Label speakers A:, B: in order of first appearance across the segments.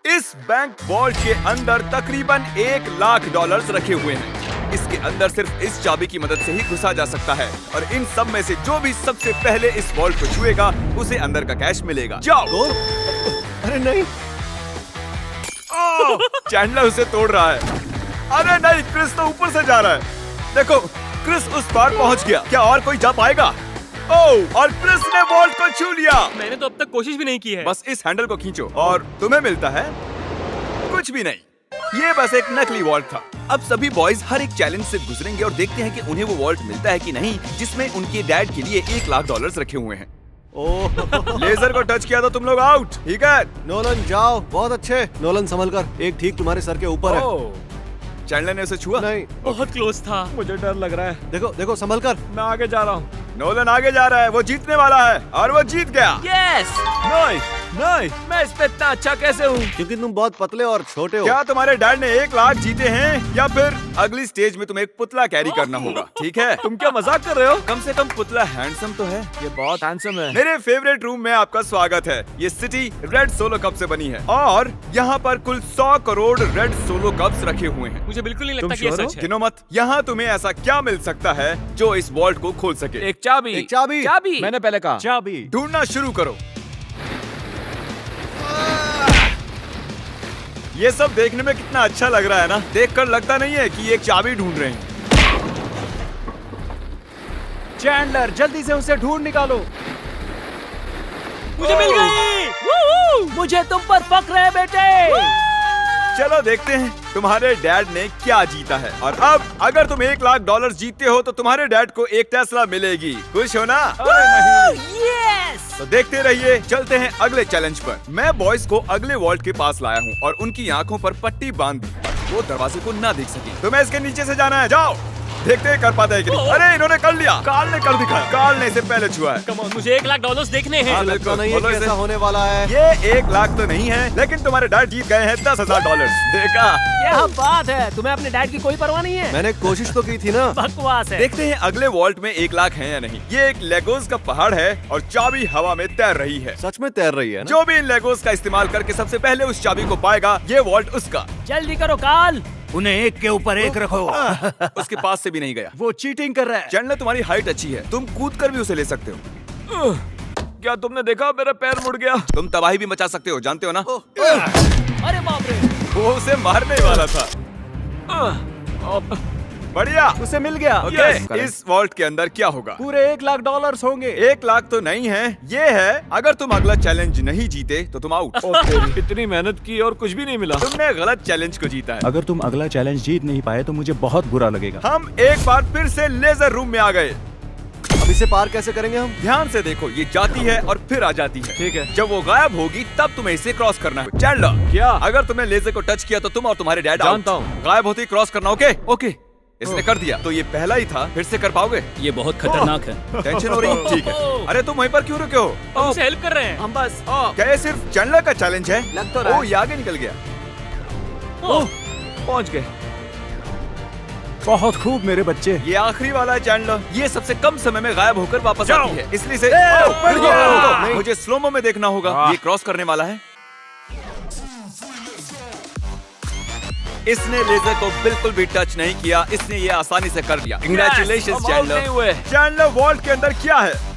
A: इस bank vault के अंदर तकरीबन $1,00,000 रखे हुए हैं। इसके अंदर सिर्फ इस चाबी की मदद से ही घुसा जा सकता है और इन सब में से जो भी सबसे पहले इस वॉल्ट को छुएगा उसे अंदर का कैश मिलेगा। जाओ।
B: अरे नहीं,
A: चैंडलर उसे तोड़ रहा है। अरे नहीं, क्रिस तो ऊपर से जा रहा है। देखो, क्रिस उस पार पहुंच गया। क्या और कोई जा पाएगा? ओह, और क्रिस ने वॉल्ट को छू लिया।
C: मैंने तो अब तक कोशिश भी नहीं की है।
A: बस इस हैंडल को खींचो और तुम्हें मिलता है कुछ भी नहीं। ये बस एक नकली वॉल्ट था। अब सभी बॉयज हर एक चैलेंज से गुजरेंगे और देखते हैं कि उन्हें वो वॉल्ट मिलता है कि नहीं जिसमें उनके डैड के लिए $1,00,000 रखे हुए हैं।
B: ओह
A: लेजर को टच किया तो तुम लोग आउट। ठीक है,
B: नोलन जाओ, बहुत अच्छे। नोलन संभल कर, एक ठीक तुम्हारे सर के ऊपर है।
A: चैंडलर ने उसे छुआ?
B: नहीं,
C: बहुत क्लोज था।
D: मुझे डर लग रहा है।
B: देखो देखो, संभल कर।
D: मैं आगे जा रहा हूँ।
A: नोलन आगे जा रहा है, वो जीतने वाला है और वो जीत गया।
C: यस।
D: नहीं नहीं, मैं इस पे इतना अच्छा कैसे हूँ?
B: क्योंकि तुम बहुत पतले और छोटे हो।
A: क्या तुम्हारे डैड ने $1,00,000 जीते हैं या फिर अगली स्टेज में तुम्हें एक पुतला कैरी करना होगा? ठीक है,
D: तुम क्या मजाक कर रहे हो?
A: कम से कम पुतला हैंडसम तो है।
D: ये बहुत हैंडसम है।
A: मेरे फेवरेट रूम में आपका स्वागत है। ये सिटी रेड सोलो कप से बनी है और यहाँ पर कुल 100 करोड़ रेड सोलो कप्स रखे हुए हैं।
C: मुझे बिल्कुल नहीं
D: तुम
C: लगता कि ये
D: sure हो?
C: सच है।
A: गिनो मत। यहाँ तुम्हें ऐसा क्या मिल सकता है जो इस वॉल्ट को खोल सके?
D: एक चाबी।
B: एक चाबी।
C: चाबी।
D: मैंने पहले कहा
B: चाबी।
A: ढूंढना शुरू करो। ये सब देखने में कितना अच्छा लग रहा है ना? देखकर लगता नहीं है कि ये एक चाबी ढूंढ रहे हैं।
D: चैंडलर, जल्दी से उसे ढूंढ निकालो।
C: मुझे मिल गई।
D: मुझे तुम पर फक्र है बेटे।
A: चलो देखते हैं तुम्हारे डैड ने क्या जीता है। और अब अगर तुम $1,00,000 जीतते हो तो तुम्हारे डैड को एक टेस्ला मिलेगी। खुश हो ना?
C: यस।
A: तो देखते रहिए। चलते हैं अगले चैलेंज पर। मैं बॉयज को अगले वॉल्ट के पास लाया हूँ और उनकी आंखों पर पट्टी बांध दी। वो दरवाजे को ना देख सके। तुम्हें इसके नीचे से जाना है। जाओ, देखते हैं कर पाते हैं कि नहीं। अरे इन्होंने कर लिया। कार्ल ने कर दिखाया। कार्ल ने इसे पहले छुआ है।
C: कम ऑन, मुझे $1,00,000 देखने हैं।
A: हाँ,
B: लगता नहीं है
A: बोलो
B: कि
A: इसे।
B: ऐसा होने वाला है।
A: ये $1,00,000 तो नहीं है, लेकिन तुम्हारे डैड जीत गए हैं $10,000। देखा?
C: क्या बात है, तुम्हें अपने डैड की कोई परवाह नहीं है?
B: मैंने कोशिश तो की थी ना।
C: बकवास है।
A: देखते हैं अगले वॉल्ट में $1,00,000 है या नहीं। ये एक लेगोस का पहाड़ है और चाबी हवा में तैर रही है।
B: सच में तैर रही है ना?
A: जो भी इन लेगोस का इस्तेमाल करके सबसे पहले उस चाबी को पाएगा, ये वॉल्ट उसका।
C: जल्दी करो कार्ल।
D: उन्हें एक के ऊपर एक रखो।
A: उसके पास से भी नहीं गया।
D: वो चीटिंग कर रहा है।
A: चैंडलर, तुम्हारी हाइट अच्छी है, तुम कूद कर भी उसे ले सकते हो।
D: क्या तुमने देखा मेरा पैर मुड़ गया?
A: तुम तबाही भी मचा सकते हो, जानते हो ना?
C: अरे बाप रे।
A: वो उसे मारने वाला था। बढ़िया,
D: उसे मिल गया।
A: ओके, इस वॉल्ट के अंदर क्या होगा?
D: पूरे $1,00,000 होंगे।
A: $1,00,000 तो नहीं है, ये है अगर तुम अगला चैलेंज नहीं जीते तो तुम आउट।
D: इतनी मेहनत की और कुछ भी नहीं मिला।
A: तुमने गलत चैलेंज को जीता है।
E: अगर तुम अगला चैलेंज जीत नहीं पाए तो मुझे बहुत बुरा लगेगा।
A: हम एक बार फिर से लेजर रूम में आ गए।
B: अब इसे पार कैसे करेंगे हम?
A: ध्यान से देखो, ये जाती है और फिर आ जाती है।
D: ठीक है।
A: जब वो गायब होगी तब तुम्हें इसे क्रॉस करना है। चैंडलर,
D: क्या?
A: अगर तुमने लेजर को टच किया तो तुम और तुम्हारे डैड
D: जानता
A: आउट।
D: हूँ।
A: गायब होते ही क्रॉस करना। ओके ओके, इसने कर दिया। तो ये पहला ही था, फिर से कर पाओगे?
C: ये बहुत खतरनाक है।
A: टेंशन हो रही? ठीक है। अरे तुम वहीं पर क्यों रुके हो?
C: हम उसे हेल्प कर रहे हैं।
D: हम बस
A: क्या ये सिर्फ चैंडलर का चैलेंज है?
D: लग तो रहा है।
A: ओ, ये आगे निकल गया।
D: पहुंच गए। बहुत खूब मेरे बच्चे।
A: ये आखिरी वाला है चैंडलर। ये सबसे कम समय में गायब होकर वापस आती है, इसलिए से
B: नहीं।
A: मुझे स्लोमो में देखना होगा। ये क्रॉस करने वाला है। इसने लेजर को बिल्कुल भी टच नहीं किया, इसने ये आसानी से कर लिया। Congratulations,
D: हम आउट नहीं हुए।
A: चैंडलर वॉल्ट के अंदर क्या है?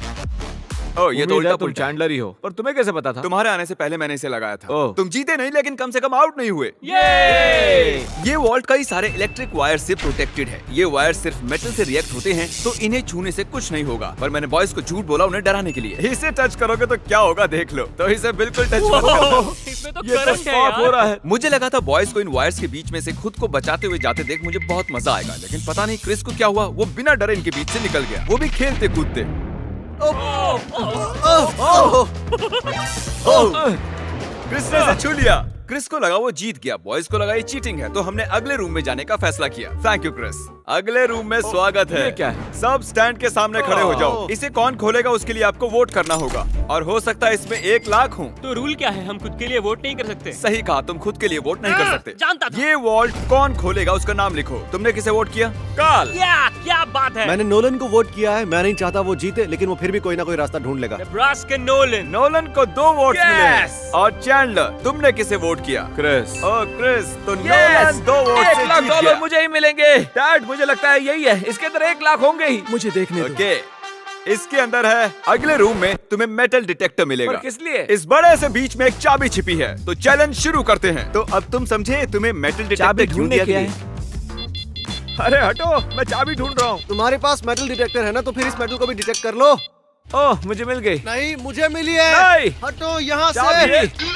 A: ओह, ये तो उल्टा
D: तुम
A: पुल्टा है।
D: चैंडलर ही हो। पर तुम्हें कैसे पता था?
A: तुम्हारे आने से पहले मैंने इसे लगाया था।
D: ओह।
A: तुम जीते नहीं, लेकिन कम से कम आउट नहीं हुए।
C: ये
A: ये वॉल्ट कई सारे इलेक्ट्रिक वायर से प्रोटेक्टेड है। ये वायर सिर्फ मेटल से रिएक्ट होते हैं, तो इन्हें छूने से कुछ नहीं होगा। पर मैंने बॉयज को झूठ बोला उन्हें डराने के लिए। इसे टच करोगे तो क्या होगा देख लो। तो इसे बिल्कुल टच मत करो।
C: इसमें तो
D: ये तो
C: करंट है
D: साफ हो
C: यार।
D: रहा है।
A: मुझे लगा था बॉयज को इन वायर्स के बीच में से खुद को बचाते हुए जाते देख मुझे बहुत मजा आएगा, लेकिन पता नहीं क्रिस को क्या हुआ। वो बिना डरे इनके बीच से निकल गया, वो भी खेलते कूदते। क्रिस ने इसे छू लिया। क्रिस को लगा वो जीत गया, बॉयज को लगा ये चीटिंग है, तो हमने अगले रूम में जाने का फैसला किया। Thank you Chris. अगले रूम में स्वागत है।
D: ये क्या है?
A: सब स्टैंड के सामने खड़े हो जाओ। इसे कौन खोलेगा उसके लिए आपको वोट करना होगा और हो सकता है इसमें $1,00,000 हो।
C: तो रूल क्या है, हम खुद के लिए वोट नहीं कर सकते?
A: सही कहा, तुम खुद के लिए वोट नहीं कर सकते।
C: जानता था।
A: ये वॉल्ट कौन खोलेगा उसका नाम लिखो। तुमने किसे वोट किया? कार्ल।
C: क्या बात है।
B: मैंने नोलन को वोट किया है। मैं नहीं चाहता वो जीते, लेकिन वो फिर भी कोई ना कोई रास्ता ढूंढ लेगा।
C: Nebraska Nolan.
A: नोलन को 2 वोट्स मिले हैं।
C: Yes!
A: और चैंडलर, तुमने किसे वोट वोट किया।
D: क्रिस।
A: ओ क्रिस, तो
D: Yes!
A: नोलन 2 वोट से
D: 1 लाख
A: जीत
D: डॉलर
A: गया।
D: मुझे ही मिलेंगे। डैड मुझे लगता है यही है, इसके अंदर 1 लाख होंगे ही।
B: मुझे देखने दो।
A: ओके, इसके अंदर है। अगले रूम में तुम्हें मेटल डिटेक्टर मिलेगा।
D: पर किस लिए?
A: इस बड़े से बीच में एक चाबी छिपी है। तो चैलेंज शुरू करते हैं। तो अब तुम समझे तुम्हें मेटल डिटेक्टर
D: चाबी
A: क्यों
D: ढूंढने
A: दिया
D: क्या
A: गया?
D: है?
A: अरे हटो, मैं चाबी ढूंढ रहा हूँ।
B: तुम्हारे पास मेटल डिटेक्टर है ना, तो फिर इस मेटल को भी डिटेक्ट कर लो।
D: ओह, मुझे मिल गई।
B: नहीं, मुझे मिली है।
D: नहीं।
B: हटो यहाँ
D: चाबी।
B: से।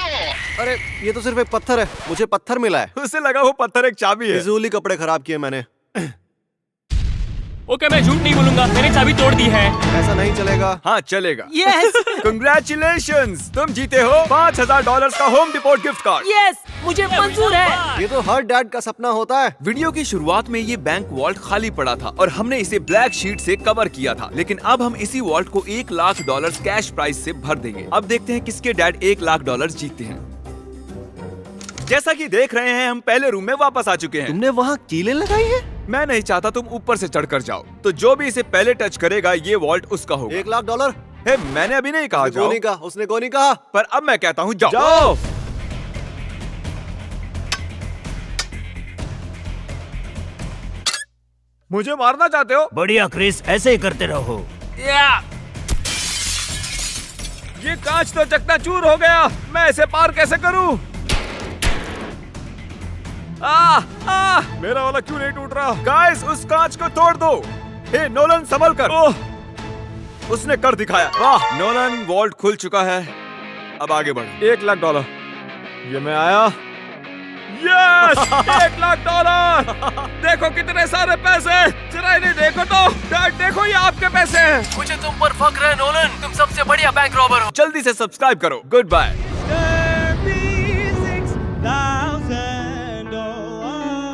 B: अरे ये तो सिर्फ एक पत्थर है, मुझे पत्थर मिला है।
A: उसे लगा वो पत्थर एक चाबी है।
B: फिजूली कपड़े खराब किए मैंने।
C: ओके, मैं झूठ नहीं बोलूंगा, मैंने चाबी तोड़ दी है।
B: ऐसा नहीं चलेगा।
A: हाँ चलेगा।
C: यस
A: कंग्रेचुलेशंस, तुम जीते हो $5000 का home deport gift card.
C: Yes, मुझे मंजूर है।
B: ये तो हर डैड का सपना होता है।
A: वीडियो की शुरुआत में ये बैंक वॉल्ट खाली पड़ा था और हमने इसे ब्लैक शीट से कवर किया था, लेकिन अब हम इसी वॉल्ट को $1 लाख कैश प्राइस से भर देंगे। अब देखते हैं किसके डैड $1 लाख जीतते हैं। जैसा कि देख रहे हैं, हम पहले रूम में वापस आ चुके हैं।
B: तुमने वहाँ कीलें लगाई है?
A: मैं नहीं चाहता तुम ऊपर से चढ़कर जाओ, तो जो भी इसे पहले टच करेगा ये वॉल्ट उसका होगा।
B: $1 लाख।
A: हे, मैंने अभी नहीं कहा जाओ,
B: नहीं कहा, उसने को नहीं कहा।
A: पर अब मैं कहता हूँ जाओ।
D: जाओ।
A: मुझे मारना चाहते हो?
F: बढ़िया क्रिस, ऐसे ही करते रहो।
D: ये कांच तो चकनाचूर हो गया, मैं इसे पार कैसे करूं? मेरा वाला क्यों नहीं टूट रहा?
A: गाइस, उस कांच को तोड़ दो। हे नोलन, संभल कर।
D: ओह,
A: उसने कर दिखाया। वाह, नोलन, वॉल्ट खुल चुका है। अब आगे बढ़ो।
D: $1 लाख। ये मैं आया। यस, $1 लाख। देखो कितने सारे पैसे। जरा इन्हें देखो तो। डैड देखो, ये आपके पैसे हैं।
F: मुझे तुम पर फक्र है नोलन, तुम सबसे बढ़िया बैंक रॉबर हो।
A: जल्दी से सब्सक्राइब करो। Good bye.